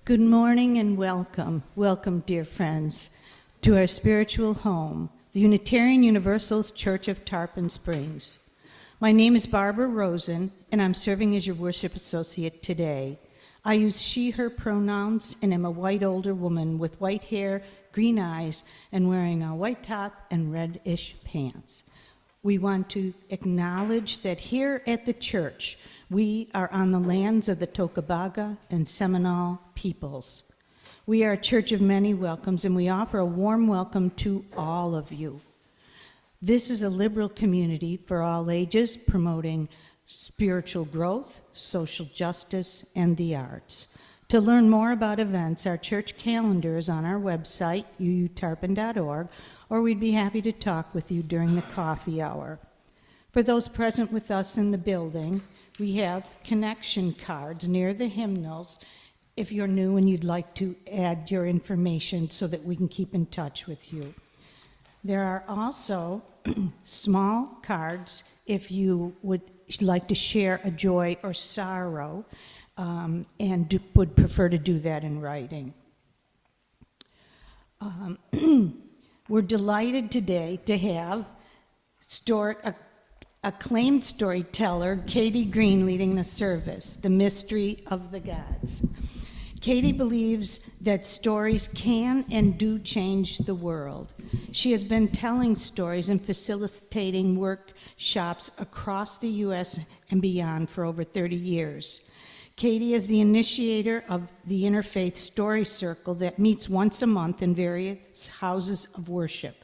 Good morning and welcome. Welcome, dear friends, to our spiritual home, the Unitarian Universalist Church of Tarpon Springs. My name is Barbara Rosen, and I'm serving as your worship associate today. I use she, her pronouns, and am a white older woman with white hair, green eyes, and wearing a white top and reddish pants. We want to acknowledge that here at the church, we are on the lands of the Tocobaga and Seminole peoples. We are a church of many welcomes, and we offer a warm welcome to all of you. This is a liberal community for all ages, promoting spiritual growth, social justice, and the arts. To learn more about events, our church calendar is on our website, uutarpon.org, or we'd be happy to talk with you during the coffee hour. For those present with us in the building, we have connection cards near the hymnals if you're new and you'd like to add your information so that we can keep in touch with you. There are also small cards if you would like to share a joy or sorrow and would prefer to do that in writing. We're delighted today to have acclaimed storyteller Katie Green leading the service, The Mystery of the Gods. Katie believes that stories can and do change the world. She has been telling stories and facilitating workshops across the U.S. and beyond for over 30 years. Katie is the initiator of the Interfaith Story Circle that meets once a month in various houses of worship.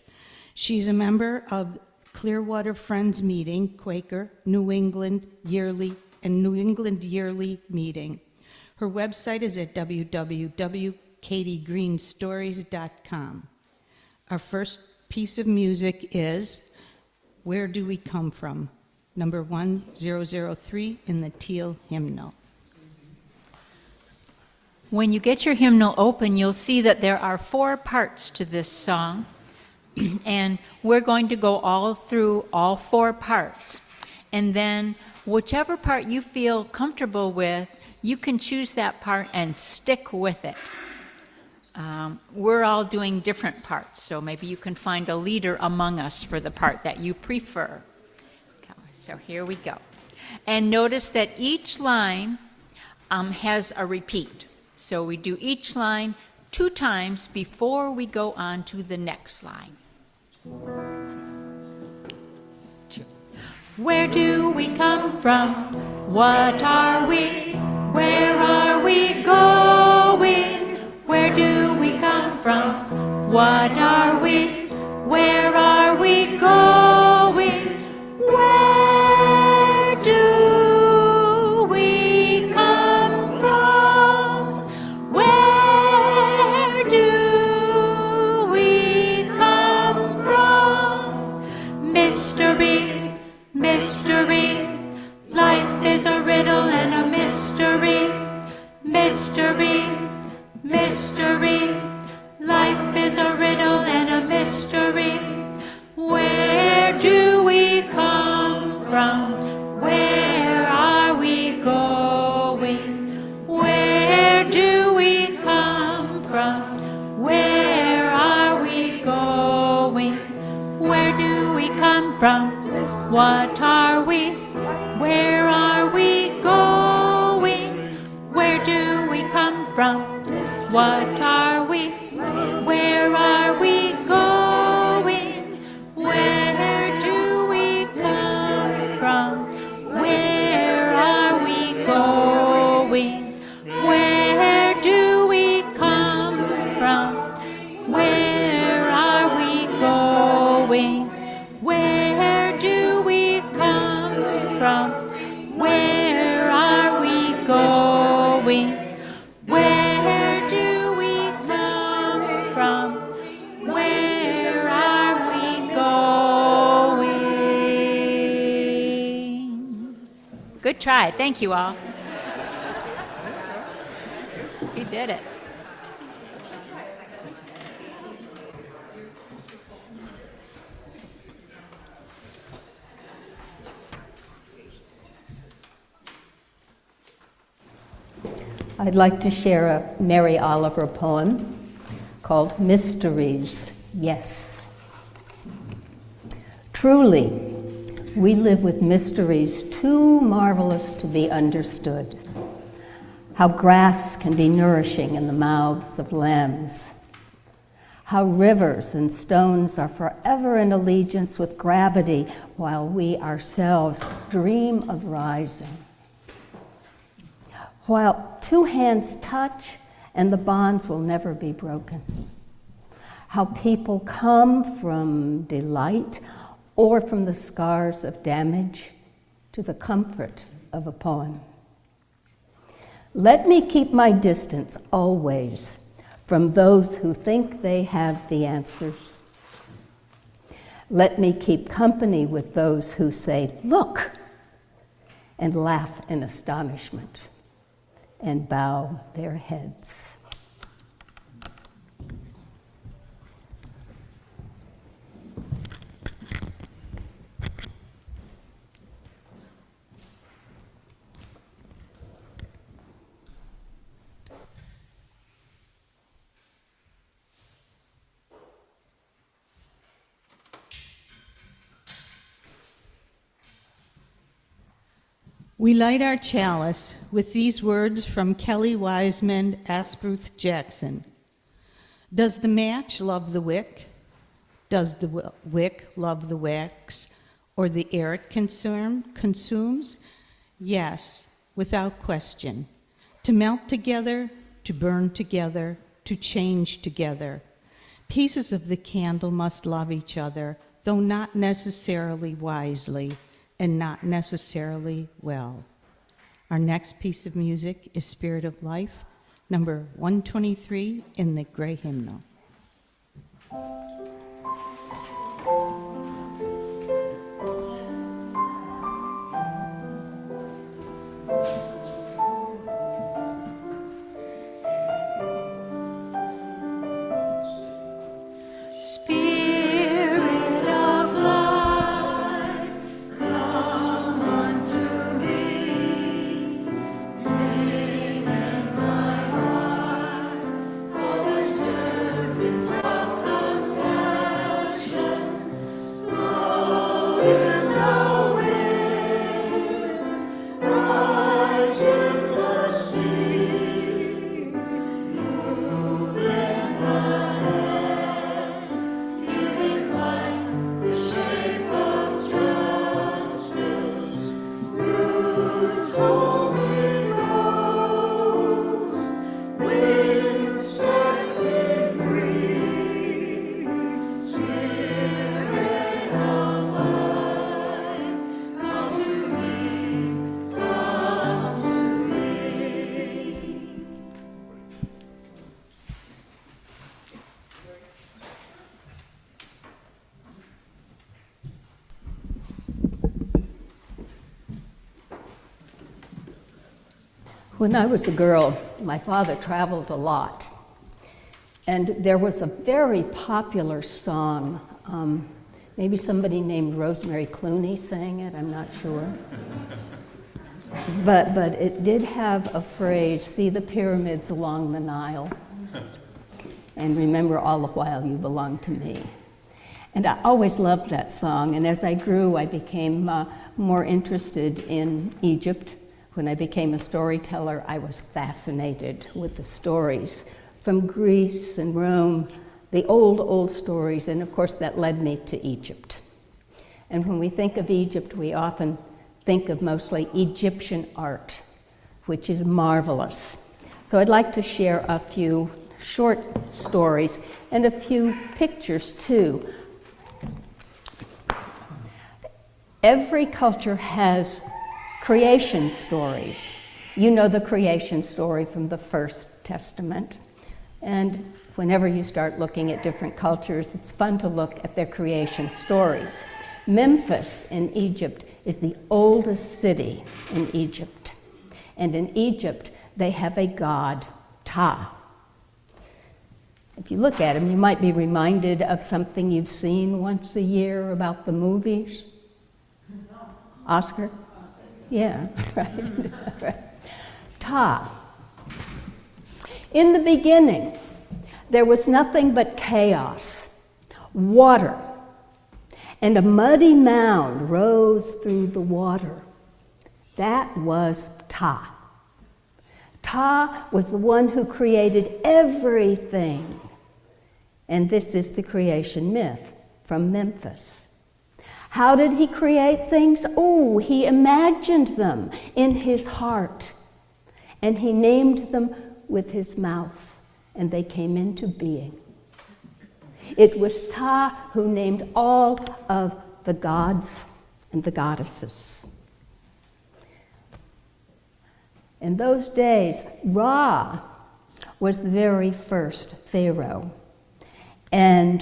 She's a member of Clearwater Friends Meeting, Quaker, New England Yearly Meeting. Her website is at www.katiegreenstories.com. Our first piece of music is Where Do We Come From? Number 1003 in the Teal Hymnal. When you get your hymnal open, you'll see that there are 4 parts to this song, and we're going to go all through all 4 parts. And then whichever part you feel comfortable with, you can choose that part and stick with it. We're all doing different parts, so maybe you can find a leader among us for the part that you prefer. So here we go. And notice that each line has a repeat. So we do each line 2 times before we go on to the next line. 2. Where do we come from? What are we? Where are we going? Where do we come from? What are we? Where are we going? Where do we come from? Where do we come from? Mystery, mystery, life is a riddle and a mystery. Mystery, mystery, life is a riddle and a mystery. Where do we come from? Where are we going? Where do we come from? Where are we going? Where do we come from? What are we? Where are we going? Where do we come from? What are we? Where are we going? Where do we come from? Where are we going? Where do we come from? Where are we going? Where do we come from? Where are we going? Where do we come from? Where are we going? Good try. Thank you all. You did it. I'd like to share a Mary Oliver poem called Mysteries, Yes. Truly, we live with mysteries too marvelous to be understood. How grass can be nourishing in the mouths of lambs. How rivers and stones are forever in allegiance with gravity while we ourselves dream of rising. While two hands touch and the bonds will never be broken. How people come from delight or from the scars of damage to the comfort of a poem. Let me keep my distance always from those who think they have the answers. Let me keep company with those who say, look, and laugh in astonishment and bow their heads. We light our chalice with these words from Kelly Wiseman Asbruth Jackson. Does the match love the wick? Does the wick love the wax? Or the air it consumes? Yes, without question. To melt together, to burn together, to change together. Pieces of the candle must love each other, though not necessarily wisely, and not necessarily well. Our next piece of music is Spirit of Life, number 123 in the Gray Hymnal. When I was a girl, my father traveled a lot, and there was a very popular song. Maybe somebody named Rosemary Clooney sang it, I'm not sure. But it did have a phrase, see the pyramids along the Nile, and remember all the while you belong to me. And I always loved that song, and as I grew, I became more interested in Egypt. When I became a storyteller, I was fascinated with the stories from Greece and Rome, the old stories, and of course that led me to Egypt. And when we think of Egypt, we often think of mostly Egyptian art, which is marvelous. So I'd like to share a few short stories and a few pictures too. Every culture has creation stories. You know the creation story from the First Testament. And whenever you start looking at different cultures, it's fun to look at their creation stories. Memphis in Egypt is the oldest city in Egypt. And in Egypt, they have a god, Ptah. If you look at him, you might be reminded of something you've seen once a year about the movies. Oscar? Yeah, right. Ptah. In the beginning, there was nothing but chaos, water, and a muddy mound rose through the water. That was Ta. Ta was the one who created everything. And this is the creation myth from Memphis. How did he create things? Oh, he imagined them in his heart, and he named them with his mouth, and they came into being. It was Ta who named all of the gods and the goddesses. In those days, Ra was the very first pharaoh, and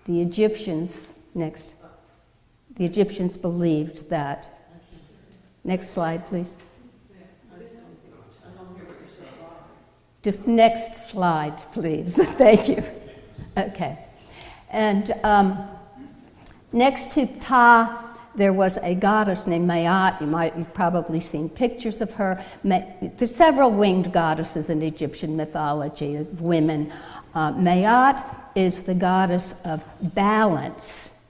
the Egyptians believed that. Next slide, please. Just next slide, please. Thank you. Okay. And next to Ta, there was a goddess named Maat. You've probably seen pictures of her. There's several winged goddesses in Egyptian mythology of women. Maat is the goddess of balance,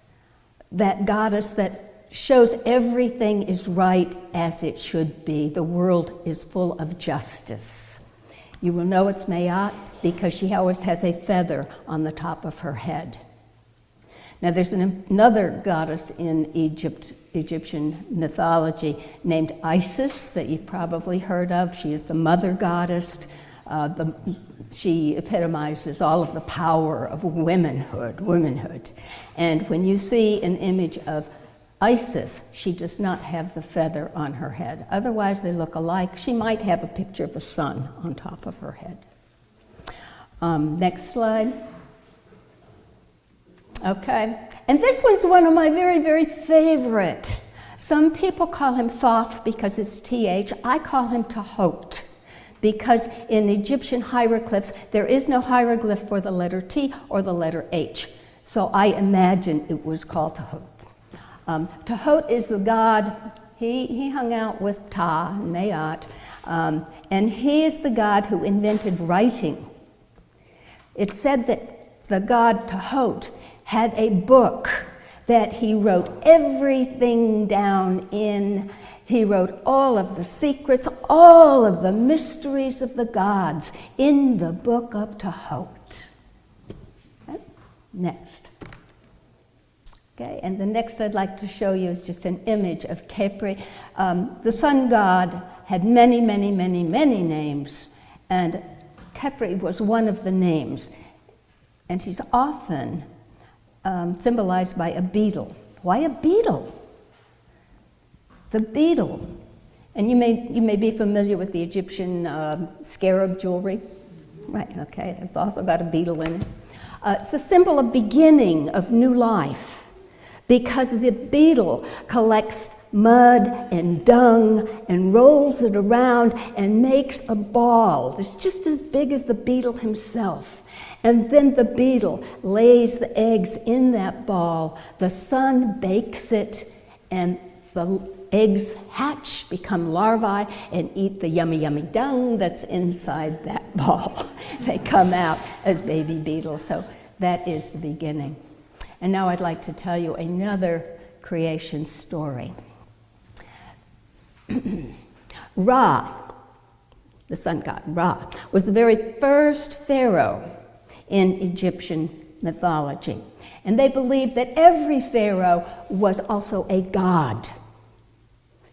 that goddess that shows everything is right as it should be. The world is full of justice. You will know it's Maat because she always has a feather on the top of her head. Now there's another goddess in Egyptian mythology named Isis that you've probably heard of. She is the mother goddess. She epitomizes all of the power of womanhood. And when you see an image of Isis, she does not have the feather on her head. Otherwise, they look alike. She might have a picture of the sun on top of her head. Next slide. Okay, and this one's one of my very, very favorite. Some people call him Thoth because it's TH. I call him Tahot because in Egyptian hieroglyphs, there is no hieroglyph for the letter T or the letter H. So I imagine it was called Tahot. Tahot is the god, he hung out with Ta and Maat, and he is the god who invented writing. It's said that the god Tahot had a book that he wrote everything down in. He wrote all of the secrets, all of the mysteries of the gods in the book of Tahot. Okay. Next. Okay, and the next I'd like to show you is just an image of Khepri. The sun god had many, many, many, many names, and Khepri was one of the names. And he's often symbolized by a beetle. Why a beetle? The beetle, and you may be familiar with the Egyptian scarab jewelry. Right, okay, it's also got a beetle in it. It's the symbol of beginning, of new life, because the beetle collects mud and dung and rolls it around and makes a ball that's just as big as the beetle himself. And then the beetle lays the eggs in that ball. The sun bakes it, and the eggs hatch, become larvae, and eat the yummy, yummy dung that's inside that ball. They come out as baby beetles. So that is the beginning. And now I'd like to tell you another creation story. Ra, the sun god Ra, was the very first pharaoh in Egyptian mythology. And they believed that every pharaoh was also a god.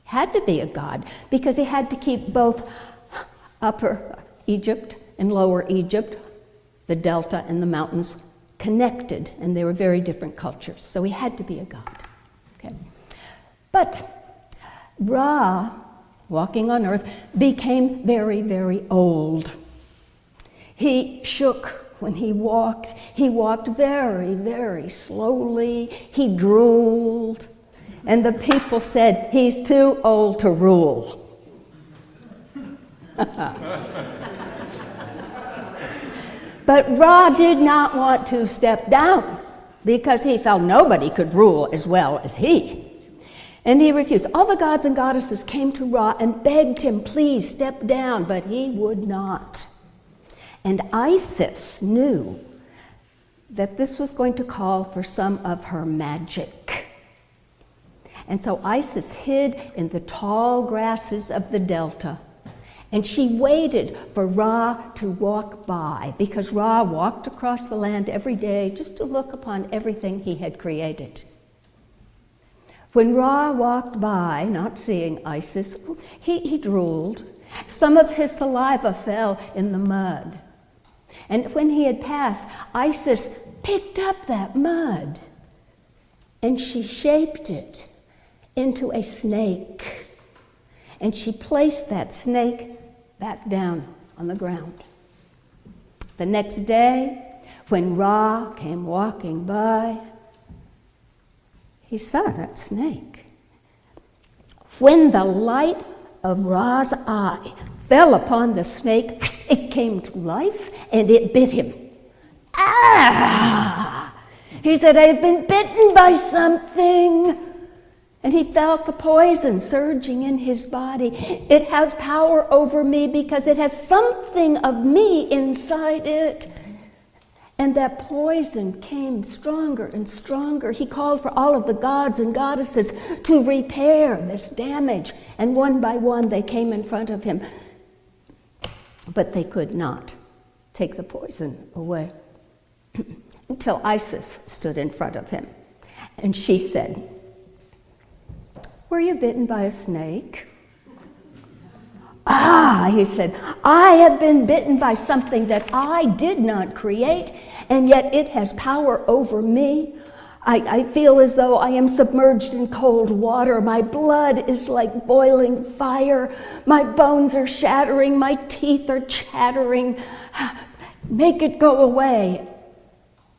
Had to be a god because he had to keep both Upper Egypt and Lower Egypt, the delta and the mountains, connected, and they were very different cultures. So he had to be a god. Okay. But Ra, walking on earth, became very, very old. He shook when he walked. He walked very, very slowly. He drooled. And the people said, he's too old to rule. But Ra did not want to step down because he felt nobody could rule as well as he. And he refused. All the gods and goddesses came to Ra and begged him, please step down, but he would not. And Isis knew that this was going to call for some of her magic. And so Isis hid in the tall grasses of the delta, and she waited for Ra to walk by, because Ra walked across the land every day just to look upon everything he had created. When Ra walked by, not seeing Isis, he drooled. Some of his saliva fell in the mud. And when he had passed, Isis picked up that mud and she shaped it into a snake. And she placed that snake back down on the ground. The next day, when Ra came walking by, he saw that snake. When the light of Ra's eye fell upon the snake, it came to life and it bit him. Ah! He said, I've been bitten by something. And he felt the poison surging in his body. It has power over me because it has something of me inside it. And that poison came stronger and stronger. He called for all of the gods and goddesses to repair this damage. And one by one, they came in front of him. But they could not take the poison away until Isis stood in front of him. And she said, were you bitten by a snake? Ah, he said, I have been bitten by something that I did not create, and yet it has power over me. I feel as though I am submerged in cold water. My blood is like boiling fire. My bones are shattering. My teeth are chattering. Make it go away.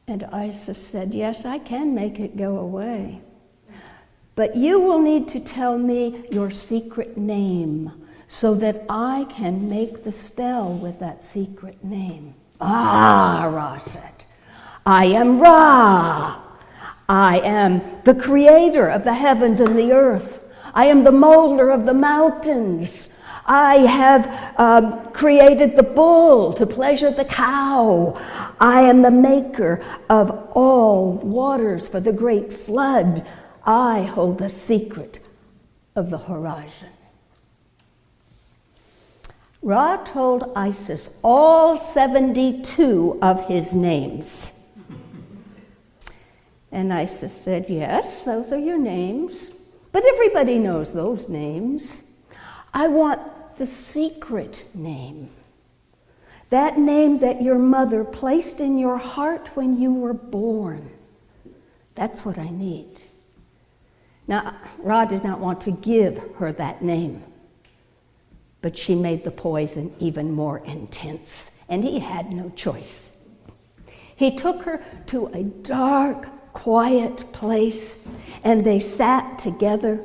And Isis said, yes, I can make it go away. But you will need to tell me your secret name so that I can make the spell with that secret name. Ah, Ra said, I am Ra. I am the creator of the heavens and the earth. I am the molder of the mountains. I have created the bull to pleasure the cow. I am the maker of all waters for the great flood. I hold the secret of the horizon. Ra told Isis all 72 of his names. And Isis said, yes, those are your names. But everybody knows those names. I want the secret name. That name that your mother placed in your heart when you were born. That's what I need. Now, Ra did not want to give her that name, but she made the poison even more intense, and he had no choice. He took her to a dark, quiet place, and they sat together,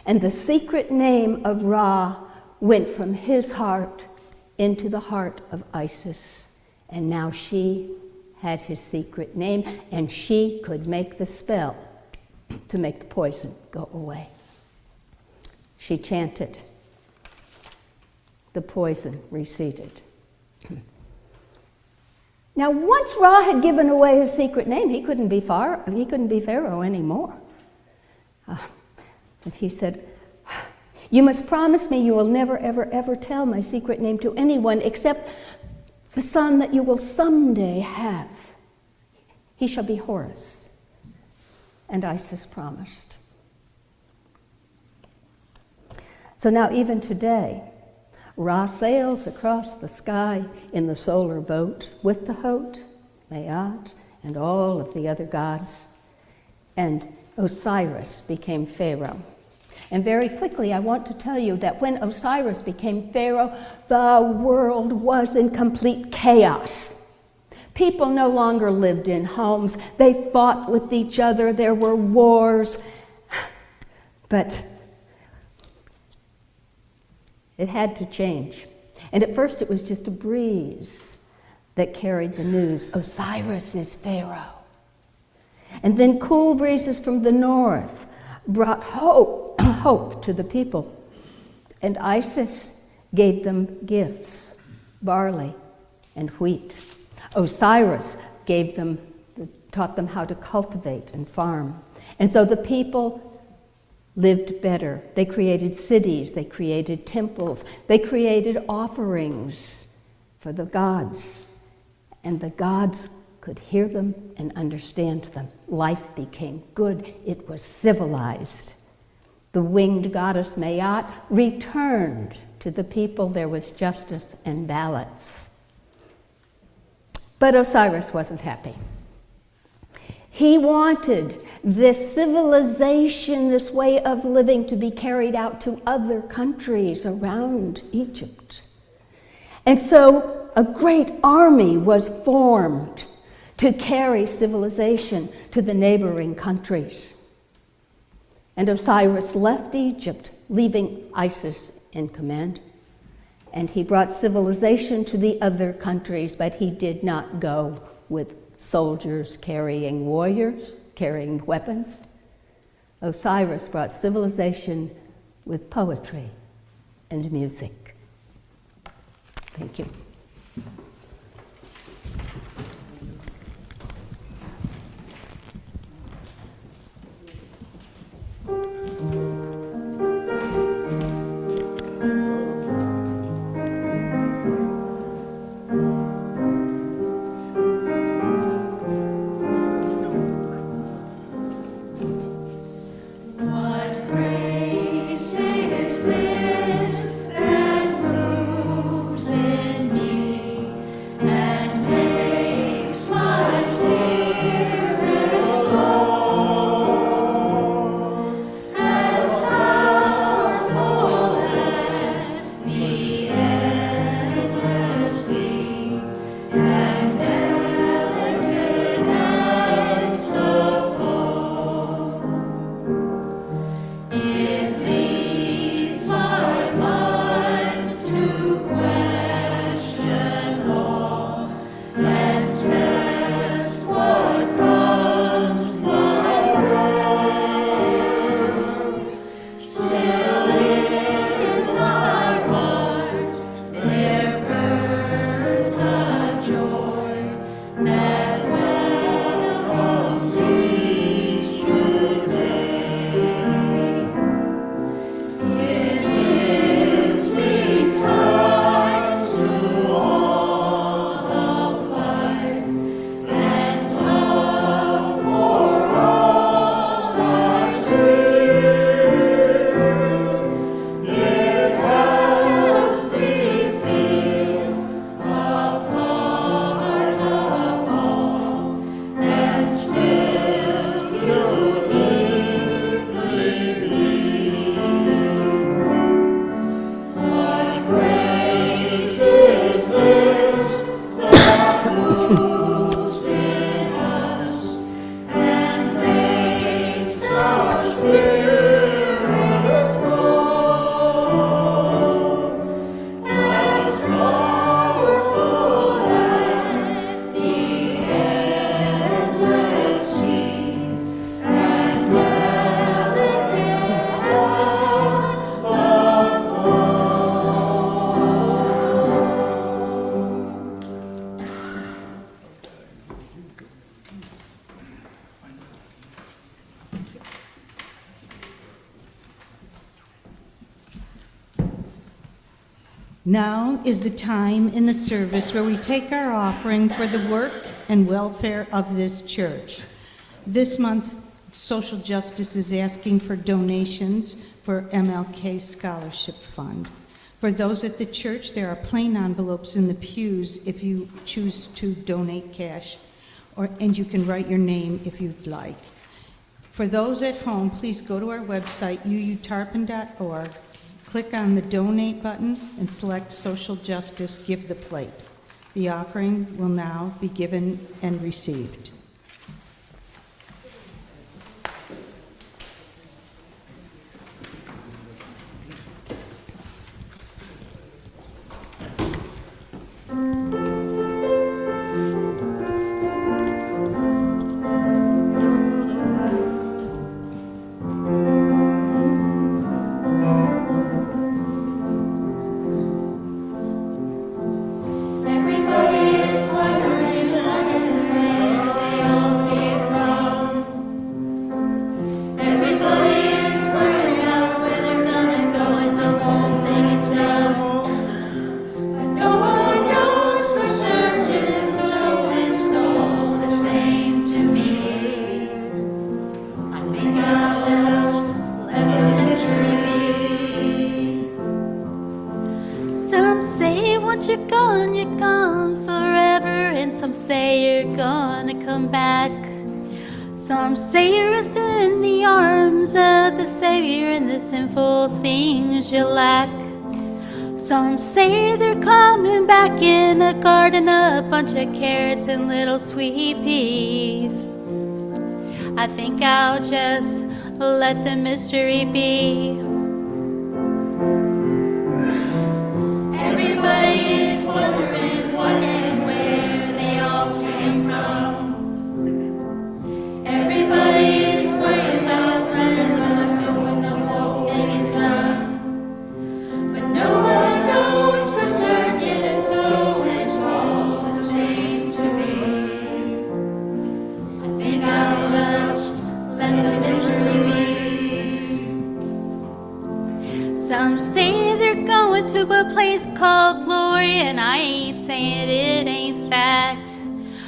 and the secret name of Ra went from his heart into the heart of Isis, and now she had his secret name, and she could make the spell to make the poison go away. She chanted. The poison receded. Now, once Ra had given away his secret name, he couldn't be Pharaoh anymore. But he said, you must promise me you will never, ever, ever tell my secret name to anyone except the son that you will someday have. He shall be Horus. And Isis promised. So now even today, Ra sails across the sky in the solar boat with the Hot, Maat, and all of the other gods. And Osiris became Pharaoh. And very quickly, I want to tell you that when Osiris became Pharaoh, the world was in complete chaos. People no longer lived in homes. They fought with each other. There were wars. But it had to change. And at first it was just a breeze that carried the news. Osiris is Pharaoh. And then cool breezes from the north brought hope hope to the people. And Isis gave them gifts, barley and wheat. Osiris taught them how to cultivate and farm. And so the people lived better. They created cities, they created temples, they created offerings for the gods. And the gods could hear them and understand them. Life became good. It was civilized. The winged goddess Maat returned to the people. There was justice and balance. But Osiris wasn't happy. He wanted this civilization, this way of living, to be carried out to other countries around Egypt. And so a great army was formed to carry civilization to the neighboring countries. And Osiris left Egypt, leaving Isis in command. And he brought civilization to the other countries, but he did not go with soldiers carrying warriors, carrying weapons. Osiris brought civilization with poetry and music. Thank you. Now is the time in the service where we take our offering for the work and welfare of this church. This month, Social Justice is asking for donations for MLK Scholarship Fund. For those at the church, there are plain envelopes in the pews if you choose to donate cash, and you can write your name if you'd like. For those at home, please go to our website, uutarpon.org, click on the donate button and select Social Justice Give the Plate. The offering will now be given and received. Some say you're gonna come back. Some say you're resting in the arms of the Savior and the sinful things you lack. Some say they're coming back in a garden, a bunch of carrots and little sweet peas. I think I'll just let the mystery be. Everybody is wondering what and where they all came from. Everybody is worried about the when the whole thing is done. But no one knows for certain, so it's all the same to me. I think I'll just let the mystery be. Some say they're going to a place called glory, and I ain't saying it ain't fact.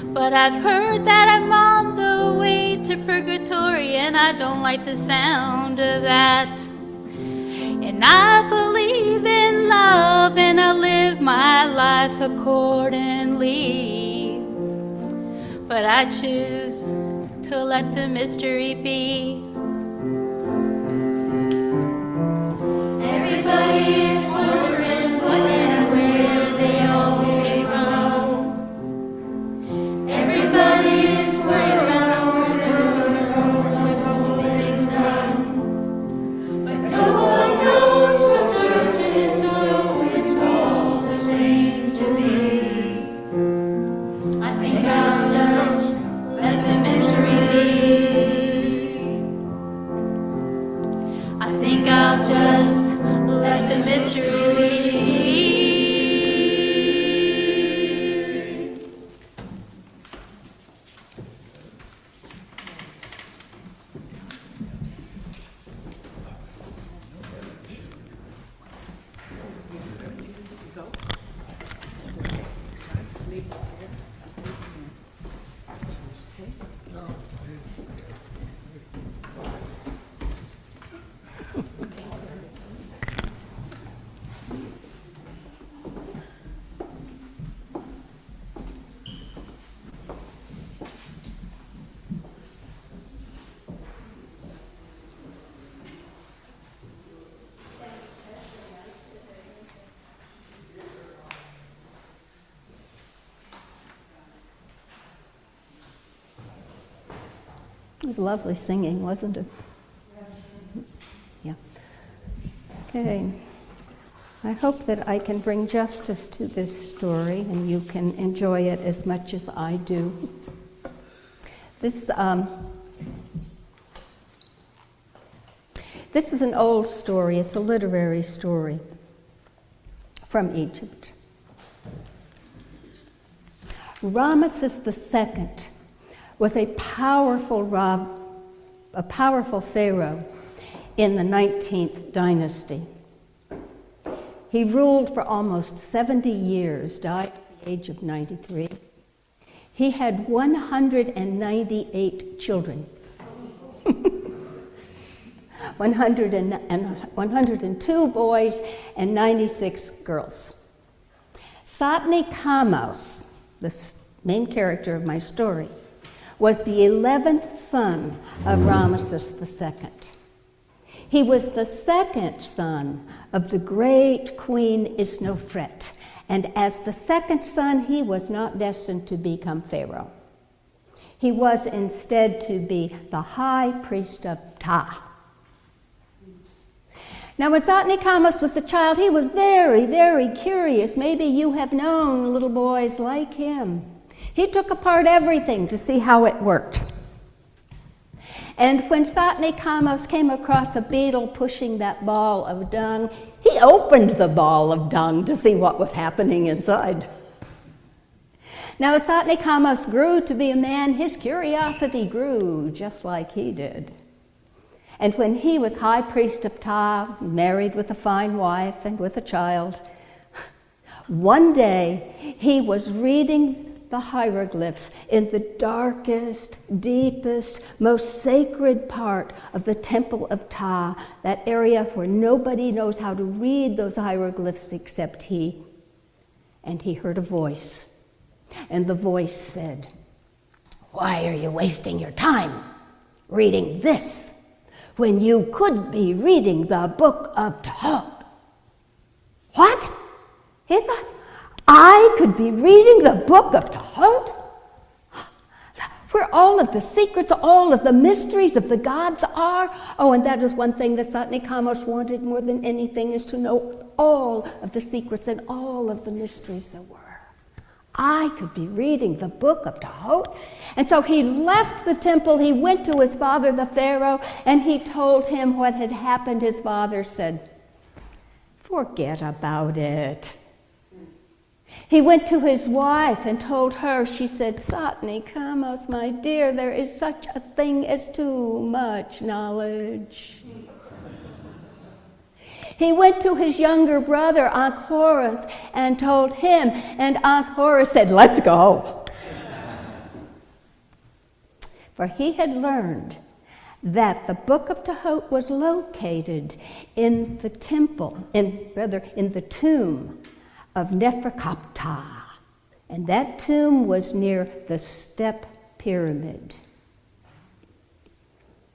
But I've heard that I'm on the way to purgatory, and I don't like the sound of that. And I believe in love, and I live my life accordingly. But I choose to let the mystery be. Everybody is wondering what and where they all came from. Everybody is worried about when the whole thing's done. But no one knows for certain, so it's all the same to me. I think I'll just let the mystery be. I think I'll just let the mystery be. It was lovely singing, wasn't it? Yeah. Okay. I hope that I can bring justice to this story and you can enjoy it as much as I do. This is an old story. It's a literary story from Egypt. Ramesses II was a powerful pharaoh in the 19th dynasty. He ruled for almost 70 years, died at the age of 93. He had 198 children, 102 boys and 96 girls. Satni Kamos, the main character of my story, was the 11th son of Ramesses II. He was the second son of the great Queen Isnofret, and as the second son, he was not destined to become pharaoh. He was instead to be the high priest of Ptah. Now, when Satni Kamos was a child, he was very, very curious. Maybe you have known little boys like him. He took apart everything to see how it worked. And when Satni Kamos came across a beetle pushing that ball of dung, he opened the ball of dung to see what was happening inside. Now, as Satni Kamos grew to be a man, his curiosity grew just like he did. And when he was high priest of Ptah, married with a fine wife and with a child, one day he was reading the hieroglyphs in the darkest, deepest, most sacred part of the temple of Ptah, that area where nobody knows how to read those hieroglyphs except he. And he heard a voice. And the voice said, "Why are you wasting your time reading this when you could be reading the book of Tobit?" What? He thought, I could be reading the book of Tobit? Where all of the secrets, all of the mysteries of the gods are. Oh, and that is one thing that Satni Kamos wanted more than anything, is to know all of the secrets and all of the mysteries there were. I could be reading the book of Tobit. And so he left the temple, he went to his father, the Pharaoh, and he told him what had happened. His father said, "Forget about it." He went to his wife and told her. She said, "Satni Kamos, my dear, there is such a thing as too much knowledge." He went to his younger brother, Acclaimed, and told him, and Acclaimed said, "Let's go." For he had learned that the book of Tobit was located in the temple, in the tomb of Neferkaptah, and that tomb was near the step pyramid.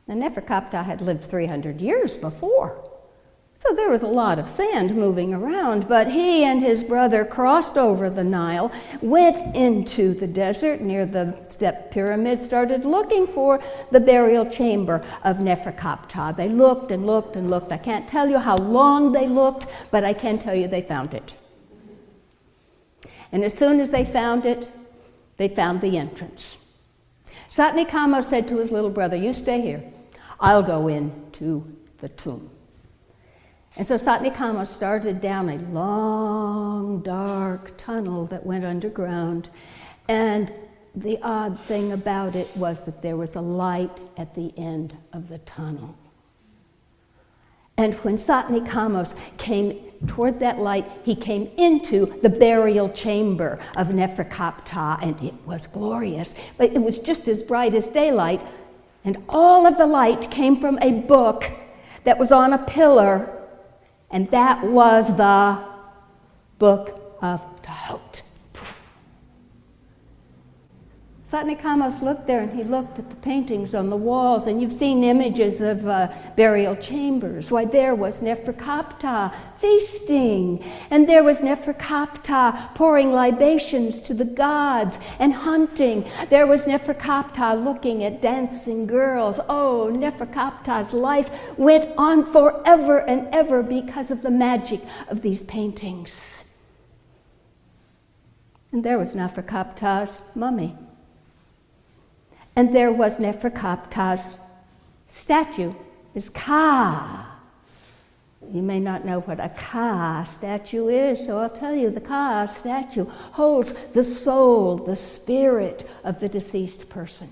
Now, Neferkaptah had lived 300 years before, so there was a lot of sand moving around, but he and his brother crossed over the Nile, went into the desert near the step pyramid, started looking for the burial chamber of Neferkaptah. They looked and looked and looked. I can't tell you how long they looked, but I can tell you they found it. And as soon as they found it, they found the entrance. Satni Kamos said to his little brother, "You stay here. I'll go into the tomb." And so Satni Kamos started down a long, dark tunnel that went underground. And the odd thing about it was that there was a light at the end of the tunnel. And when Satni Kamos came toward that light, he came into the burial chamber of Neferkaptah, and it was glorious, but it was just as bright as daylight, and all of the light came from a book that was on a pillar, and that was the book of Tobit. Satni Kamos looked there, and he looked at the paintings on the walls, and you've seen images of burial chambers. Why, there was Neferkaptah feasting, and there was Neferkaptah pouring libations to the gods and hunting. There was Neferkaptah looking at dancing girls. Oh, Neferkaptah's life went on forever and ever because of the magic of these paintings. And there was Neferkaptah's mummy. And there was Neferkaptah's statue, his Ka. You may not know what a Ka statue is, so I'll tell you, the Ka statue holds the soul, the spirit of the deceased person.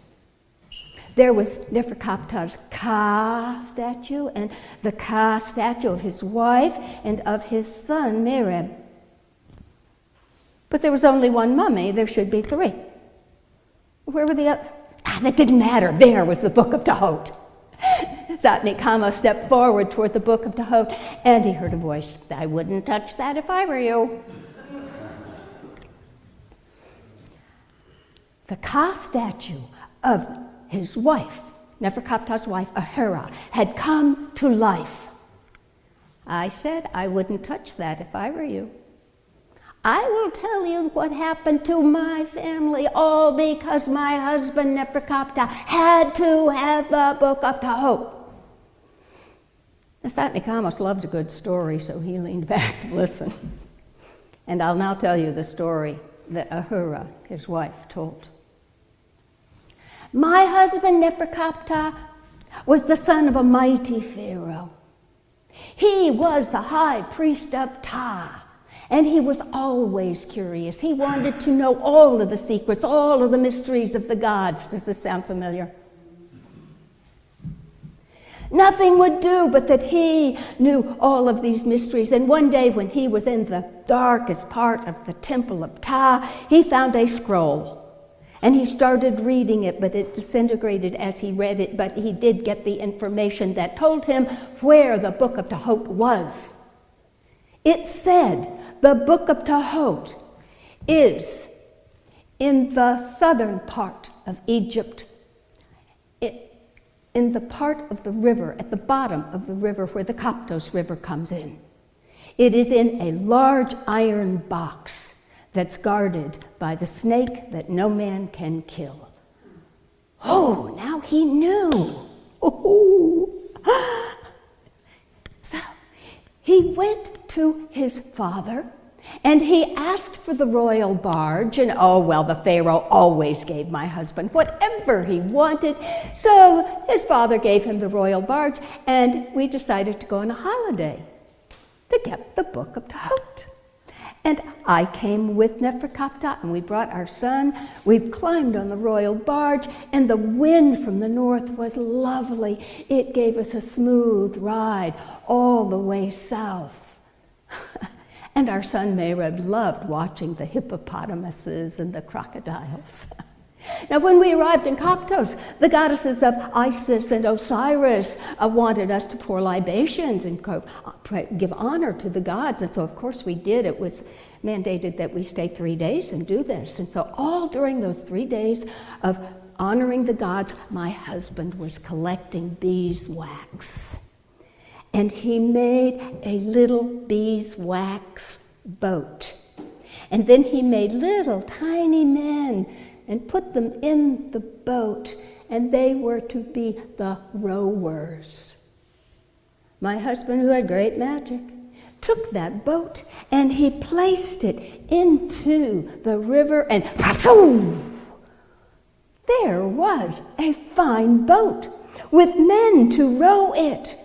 There was Neferkaptah's Ka statue and the Ka statue of his wife and of his son, Mereb. But there was only one mummy, there should be three. Where were the others? That didn't matter. There was the book of Tobit. Satni Kamos stepped forward toward the book of Tobit, and he heard a voice, "I wouldn't touch that if I were you." The Ka statue of his wife, Neferkaptah's wife, Ahura, had come to life. I said, "I wouldn't touch that if I were you." I will tell you what happened to my family, all because my husband Neferkaptah had to have the book of Tobit. Satni Kamos loved a good story, so he leaned back to listen. And I'll now tell you the story that Ahura, his wife, told. My husband Neferkaptah was the son of a mighty pharaoh. He was the high priest of Ptah. And he was always curious. He wanted to know all of the secrets, all of the mysteries of the gods. Does this sound familiar? Nothing would do but that he knew all of these mysteries. And one day when he was in the darkest part of the temple of Ptah, he found a scroll. And he started reading it, but it disintegrated as he read it. But he did get the information that told him where the book of Tobit was. It said, the book of Tobit is in the southern part of Egypt, in the part of the river, at the bottom of the river where the Koptos River comes in. It is in a large iron box that's guarded by the snake that no man can kill. Oh, now he knew. Oh. So he went to his father and he asked for the royal barge, and oh, well, the Pharaoh always gave my husband whatever he wanted. So his father gave him the royal barge, and we decided to go on a holiday to get the Book of Tahut. And I came with Neferkapta, and we brought our son. We climbed on the royal barge, and the wind from the north was lovely. It gave us a smooth ride all the way south. And our son Mereb loved watching the hippopotamuses and the crocodiles. Now, when we arrived in Koptos, the goddesses of Isis and Osiris wanted us to pour libations and give honor to the gods. And so, of course, we did. It was mandated that we stay 3 days and do this. And so all during those 3 days of honoring the gods, my husband was collecting beeswax. And he made a little beeswax boat. And then he made little tiny men and put them in the boat, and they were to be the rowers. My husband, who had great magic, took that boat and he placed it into the river, and there was a fine boat with men to row it.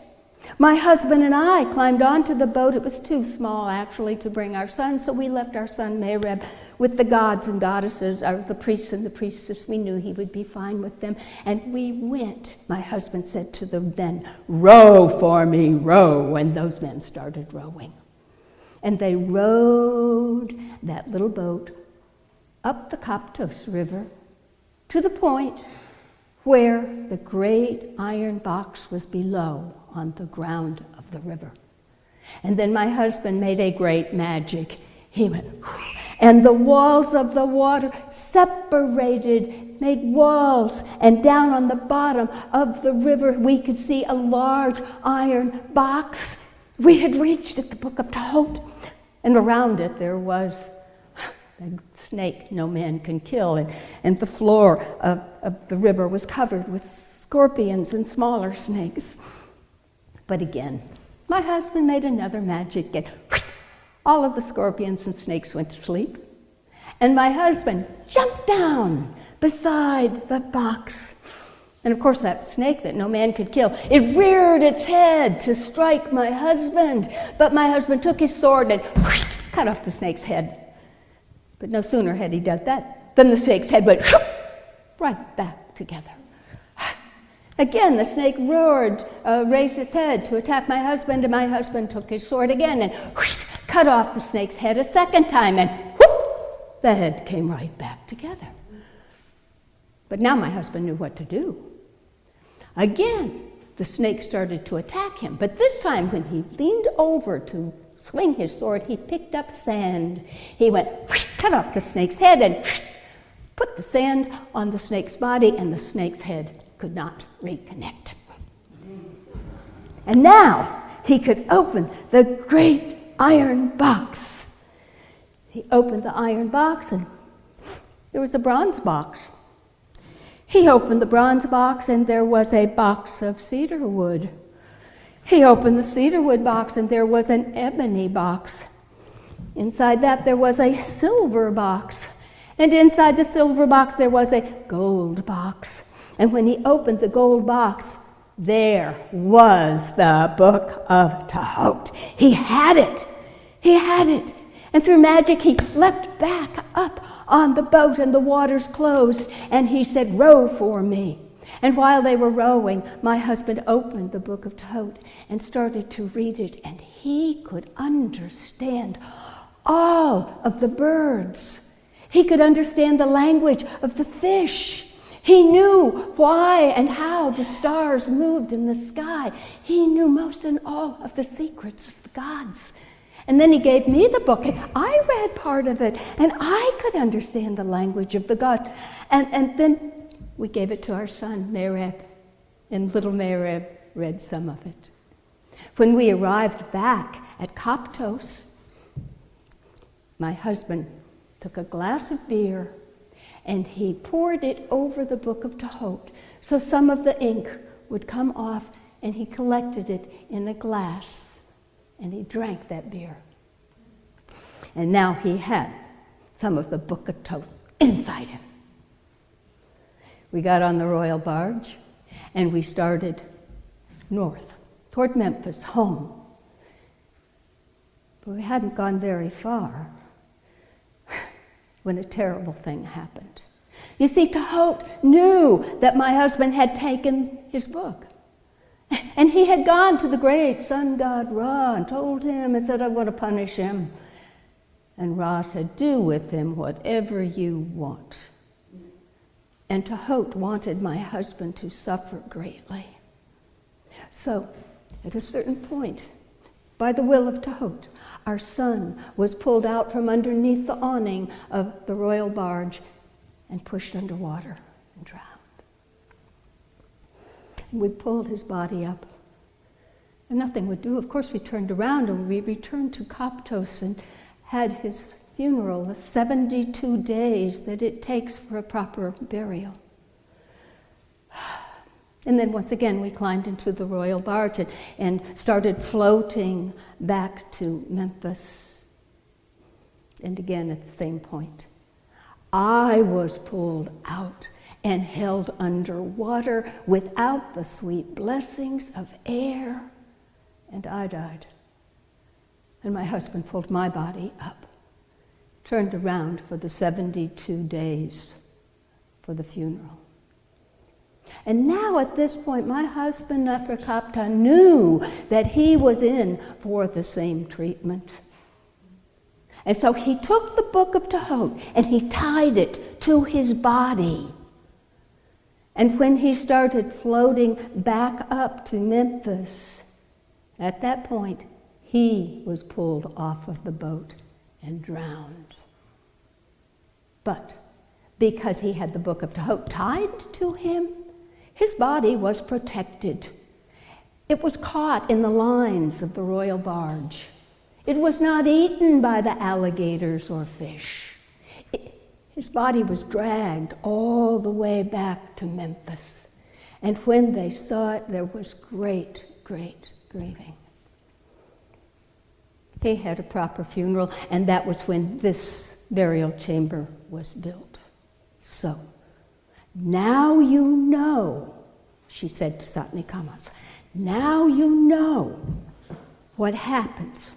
My husband and I climbed onto the boat. It was too small, actually, to bring our son, so we left our son Mereb with the gods and goddesses, or the priests and the priestesses. We knew he would be fine with them. And we went. My husband said to the men, "Row for me, row." And those men started rowing. And they rowed that little boat up the Koptos River to the point where the great iron box was below on the ground of the river. And then my husband made a great magic. He went, and the walls of the water separated, made walls, and down on the bottom of the river we could see a large iron box. We had reached it, the Book of Tahut, and around it there was a snake no man can kill, and the floor of the river was covered with scorpions and smaller snakes. But again, my husband made another magic, and all of the scorpions and snakes went to sleep. And my husband jumped down beside the box. And of course, that snake that no man could kill, it reared its head to strike my husband. But my husband took his sword and cut off the snake's head. But no sooner had he done that than the snake's head went right back together. Again, the snake roared, raised its head to attack my husband, and my husband took his sword again and cut off the snake's head a second time, and whoop, the head came right back together. But now my husband knew what to do. Again, the snake started to attack him, but this time when he leaned over to swing his sword, he picked up sand. He went, cut off the snake's head, and put the sand on the snake's body, and the snake's head could not reconnect. And now he could open the great iron box. He opened the iron box, and there was a bronze box. He opened the bronze box, and there was a box of cedar wood. He opened the cedar wood box, and there was an ebony box. Inside that, there was a silver box. And inside the silver box, there was a gold box. And when he opened the gold box, there was the Book of Tahut. He had it. He had it. And through magic, he leapt back up on the boat, and the waters closed, and he said, "Row for me." And while they were rowing, my husband opened the Book of Tahut and started to read it, and he could understand all of the birds. He could understand the language of the fish. He knew why and how the stars moved in the sky. He knew most and all of the secrets of the gods. And then he gave me the book, and I read part of it, and I could understand the language of the God. And then we gave it to our son, Mereb, and little Mereb read some of it. When we arrived back at Koptos, my husband took a glass of beer and he poured it over the book of Tahot, so some of the ink would come off, and he collected it in a glass and he drank that beer. And now he had some of the book of Tahot inside him. We got on the royal barge and we started north toward Memphis, home. But we hadn't gone very far when a terrible thing happened. You see, Tahot knew that my husband had taken his book. And he had gone to the great sun god Ra and told him and said, "I'm going to punish him." And Ra said, "Do with him whatever you want." And Tahot wanted my husband to suffer greatly. So, at a certain point, by the will of Tahot, our son was pulled out from underneath the awning of the royal barge and pushed underwater and drowned. And we pulled his body up, and nothing would do. Of course, we turned around and we returned to Koptos and had his funeral, the 72 days that it takes for a proper burial. And then once again, we climbed into the royal barge and started floating back to Memphis. And again, at the same point, I was pulled out and held underwater without the sweet blessings of air, and I died. And my husband pulled my body up, turned around for the 72 days for the funeral. And now at this point, my husband, Neferkapta, knew that he was in for the same treatment. And so he took the book of Tahot and he tied it to his body. And when he started floating back up to Memphis, at that point, he was pulled off of the boat and drowned. But because he had the book of Tahot tied to him, his body was protected. It was caught in the lines of the royal barge. It was not eaten by the alligators or fish. His body was dragged all the way back to Memphis. And when they saw it, there was great, great grieving. He had a proper funeral, and that was when this burial chamber was built. So, now you know, she said to Satnikamas, now you know what happens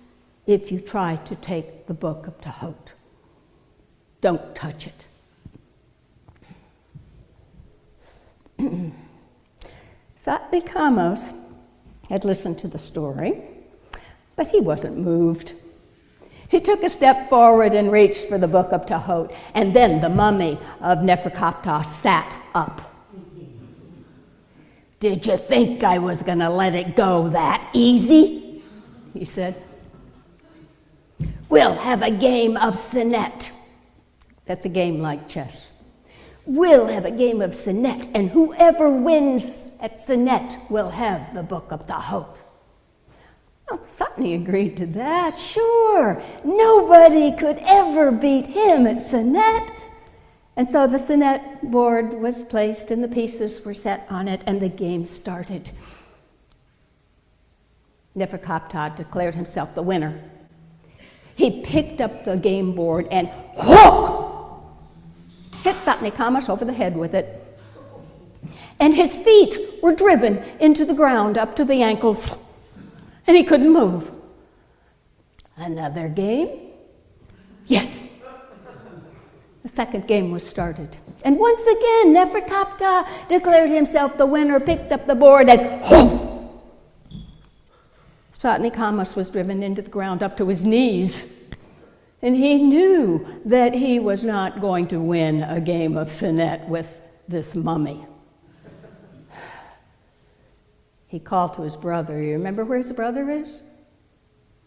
if you try to take the book of Tahot. Don't touch it. Satnikamas had listened to the story, but he wasn't moved. He took a step forward and reached for the book of Tahot, and then the mummy of Neferkapta sat up. "Did you think I was going to let it go that easy?" he said. "We'll have a game of Senet." That's a game like chess. "We'll have a game of Senet, and whoever wins at Senet will have the book of Tahot." Oh, Satni agreed to that. Sure, nobody could ever beat him at Senet. And so the Senet board was placed and the pieces were set on it and the game started. Neferkapta declared himself the winner. He picked up the game board and whoop! Hit Satnikamas over the head with it. And his feet were driven into the ground up to the ankles. And he couldn't move. Another game? Yes. The second game was started. And once again, Neferkapta declared himself the winner, picked up the board, and whoop! Satnikamas was driven into the ground up to his knees. And he knew that he was not going to win a game of Senet with this mummy. He called to his brother. You remember where his brother is?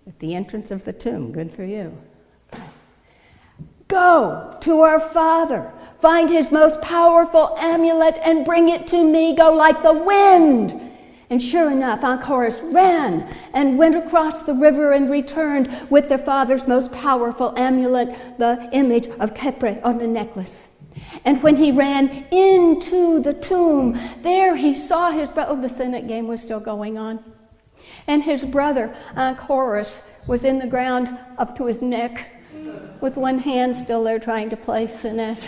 at the entrance of the tomb. Good for you. Go to our father, find his most powerful amulet and bring it to me. Go like the wind. And sure enough, Anchorus ran and went across the river and returned with their father's most powerful amulet, the image of Khepre on the necklace. And when he ran into the tomb, there he saw his brother. Oh, the Senate game was still going on. And his brother, Anchorus, was in the ground up to his neck with one hand still there trying to place in it.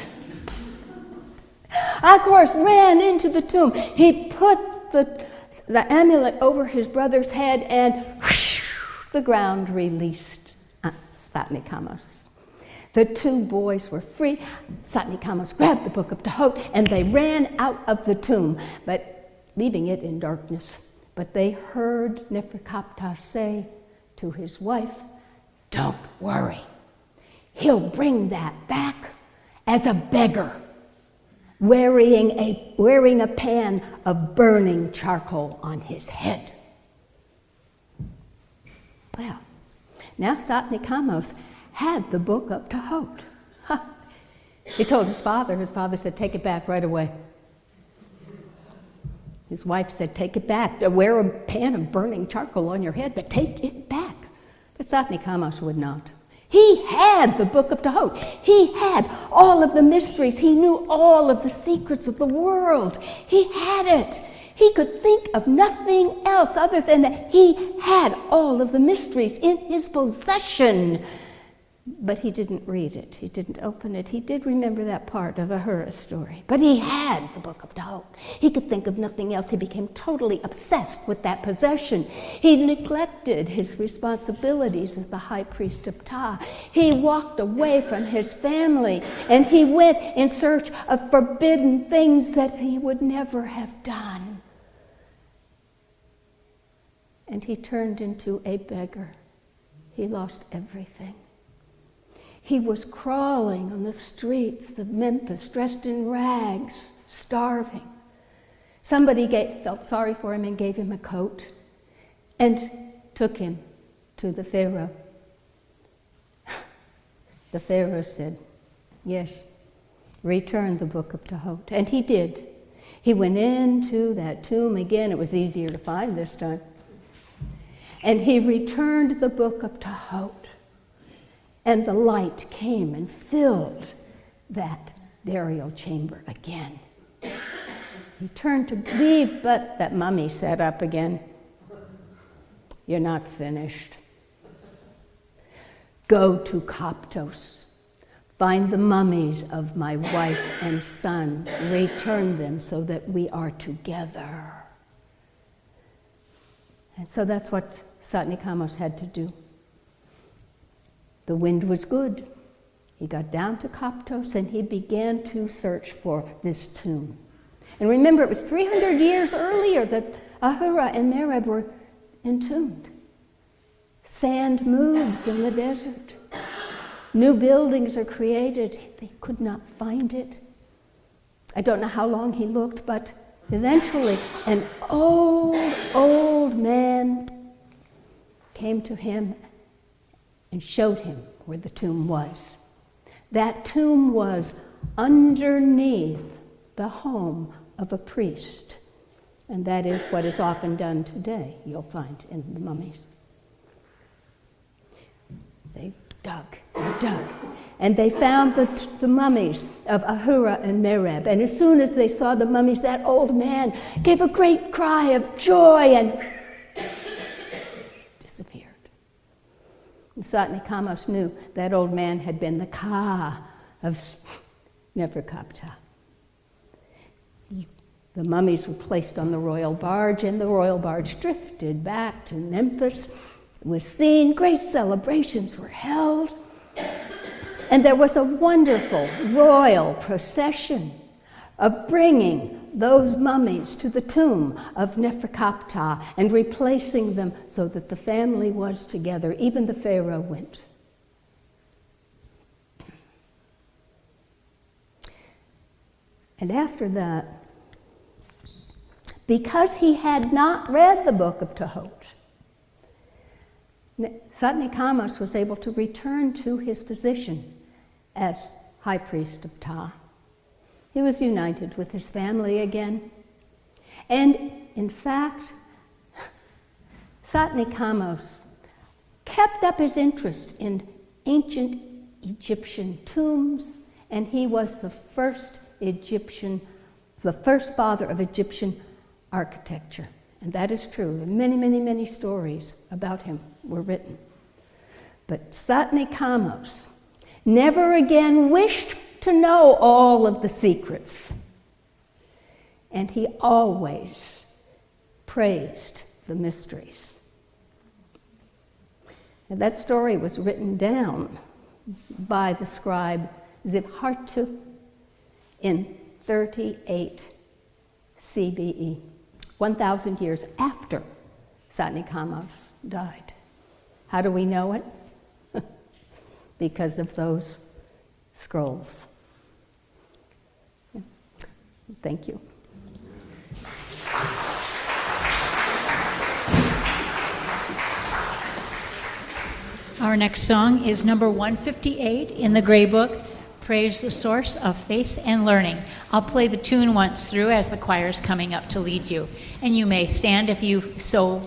Anchorus ran into the tomb. He put the amulet over his brother's head, and the ground released Satnikanos. The two boys were free. Satnikanos grabbed the Book of Tahot, and they ran out of the tomb, but leaving it in darkness. But they heard Neferkaptah say to his wife, "Don't worry. He'll bring that back as a beggar, wearing a pan of burning charcoal on his head." Well, now Satnikanos had the Book of Tahot. He told his father. His father said, "Take it back right away." His wife said, "Take it back. Wear a pan of burning charcoal on your head, but take it back." But Satnikanos would not. He had the Book of Tahot. He had all of the mysteries. He knew all of the secrets of the world. He had it. He could think of nothing else other than that he had all of the mysteries in his possession. But he didn't read it. He didn't open it. He did remember that part of Ahura's story. But he had the Book of Tahot. He could think of nothing else. He became totally obsessed with that possession. He neglected his responsibilities as the high priest of Ptah. He walked away from his family, and he went in search of forbidden things that he would never have done. And he turned into a beggar. He lost everything. He was crawling on the streets of Memphis, dressed in rags, starving. Somebody felt sorry for him and gave him a coat and took him to the Pharaoh. The Pharaoh said, "Yes, return the Book of Tahot." And he did. He went into that tomb again. It was easier to find this time. And he returned the Book of Tahot. And the light came and filled that burial chamber again. He turned to leave, but that mummy sat up again. "You're not finished. Go to Koptos. Find the mummies of my wife and son. Return them so that we are together." And so that's what Satnikanos had to do. The wind was good. He got down to Koptos and he began to search for this tomb. And remember, it was 300 years earlier that Ahura and Merab were entombed. Sand moves in the desert. New buildings are created. They could not find it. I don't know how long he looked, but eventually an old man came to him and showed him where the tomb was. That tomb was underneath the home of a priest. And that is what is often done today, you'll find in the mummies. They dug, and they found the mummies of Ahura and Merab. And as soon as they saw the mummies, that old man gave a great cry of joy and disappeared. And Satnikanos knew that old man had been the Ka of Neferkaptah. The mummies were placed on the royal barge, and the royal barge drifted back to Memphis. It was seen, great celebrations were held, and there was a wonderful royal procession of bringing those mummies to the tomb of Neferkaptah and replacing them so that the family was together. Even the Pharaoh went. And after that, because he had not read the Book of Tahot, Satnikamas was able to return to his position as high priest of Ptah. He was united with his family again. And in fact, Satnikamas kept up his interest in ancient Egyptian tombs, and he was the first father of Egyptian architecture. And that is true. Many, many, many stories about him were written. But Satnikamas never again wished to know all of the secrets. And he always praised the mysteries. And that story was written down by the scribe Zibhartu in 38 CBE, 1,000 years after Satnikamas died. How do we know it? Because of those scrolls. Thank you. Our next song is number 158 in the Gray Book, Praise the Source of Faith and Learning. I'll play the tune once through as the choir is coming up to lead you. And you may stand if you so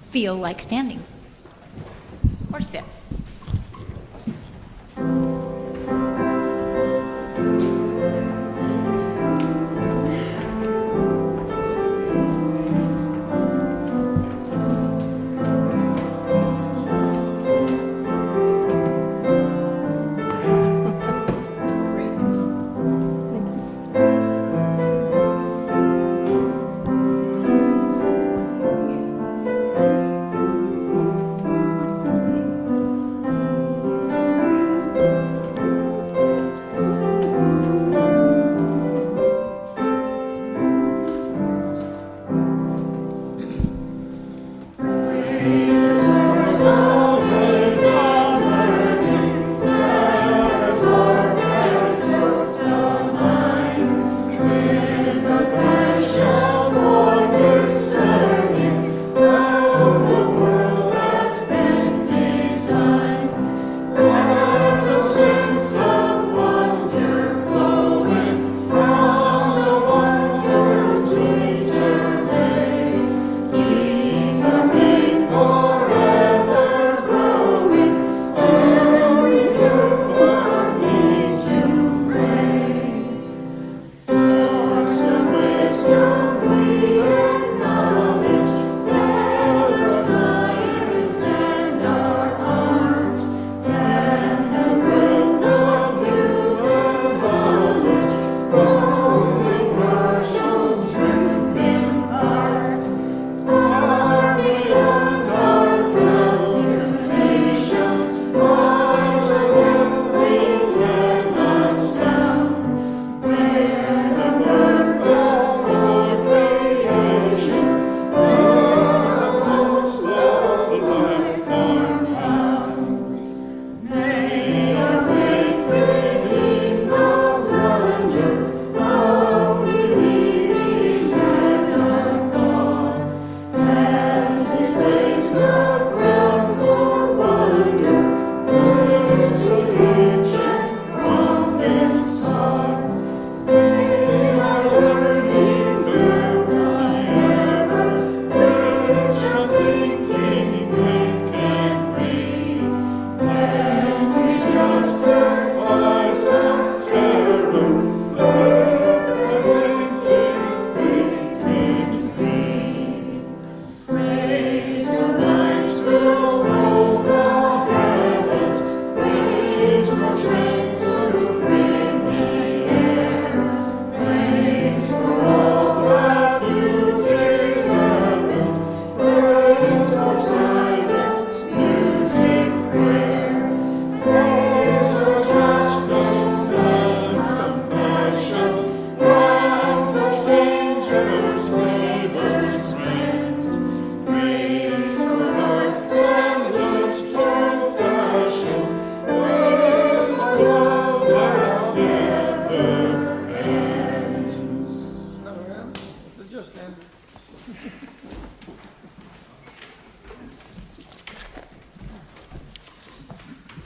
feel like standing. Or sit.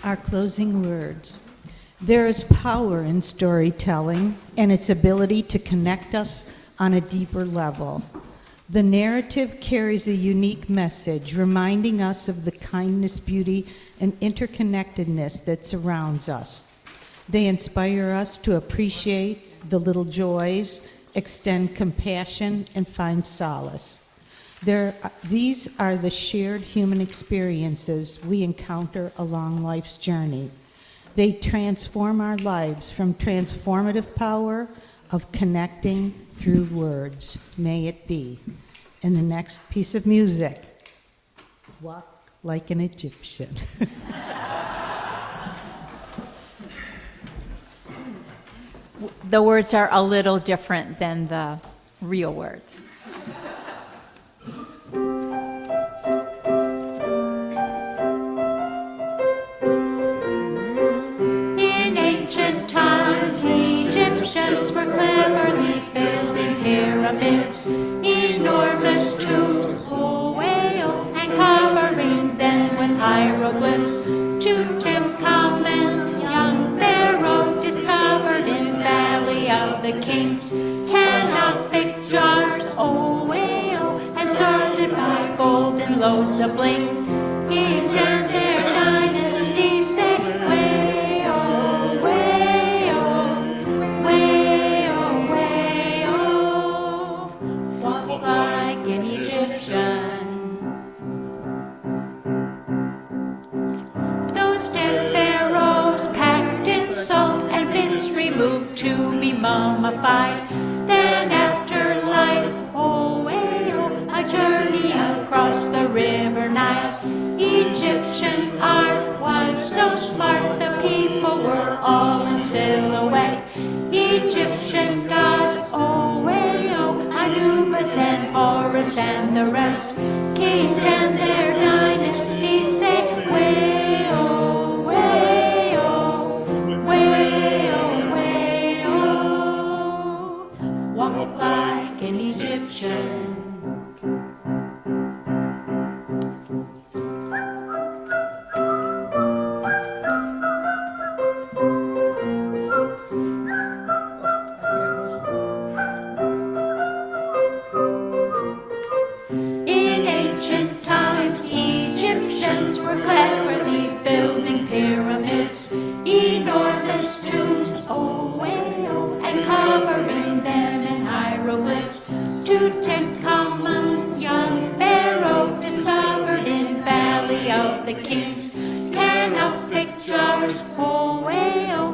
Our closing words. There is power in storytelling and its ability to connect us on a deeper level. The narrative carries a unique message, reminding us of the kindness, beauty, and interconnectedness that surrounds us. They inspire us to appreciate the little joys, extend compassion, and find solace. These are the shared human experiences we encounter along life's journey. They transform our lives from transformative power of connecting through words. May it be. And the next piece of music, Walk Like an Egyptian. The words are a little different than the real words. In ancient times, Egyptians were cleverly building pyramids, enormous tombs, and covering them with hieroglyphs. Tutankhamun, young pharaoh, discovered in Valley of the Kings, canopic jars, and surrounded by golden loads of bling. Kings and their dynasties say, way-oh, way-oh, way-oh, way-oh, walk like an Egyptian. Those dead pharaohs packed in salt and bits removed to be mummified. Then after life, a journey across the river Nile. Egyptian art was so smart, the people were all in silhouette. Egyptian gods, Anubis and Horus and the rest. Kings and their dynasties say, way-oh, way-oh, way-oh, way-oh, walk like an Egyptian. Tutankhamun, young pharaoh, discovered in Valley of the Kings, canopic jars,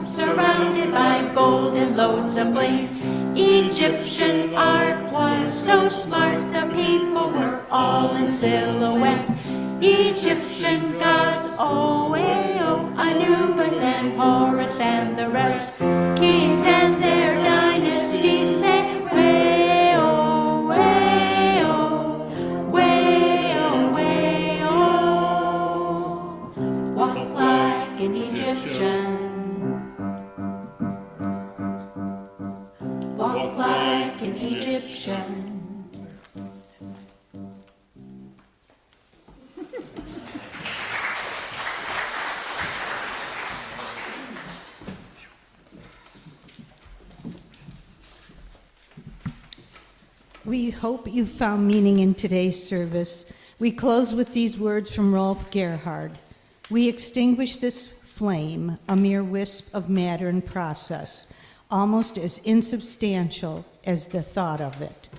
surrounded by golden loads of bling. Egyptian art was so smart, the people were all in silhouette. Egyptian gods, Anubis and Horus and the rest. Kings and their dynasties say, an Egyptian. Walk like an Egyptian. We hope you found meaning in today's service. We close with these words from Rolf Gerhard. We extinguish this flame, a mere wisp of matter and process, almost as insubstantial as the thought of it.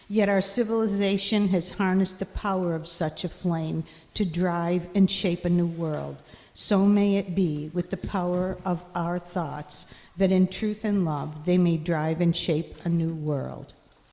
Yet our civilization has harnessed the power of such a flame to drive and shape a new world. So may it be with the power of our thoughts, that in truth and love they may drive and shape a new world.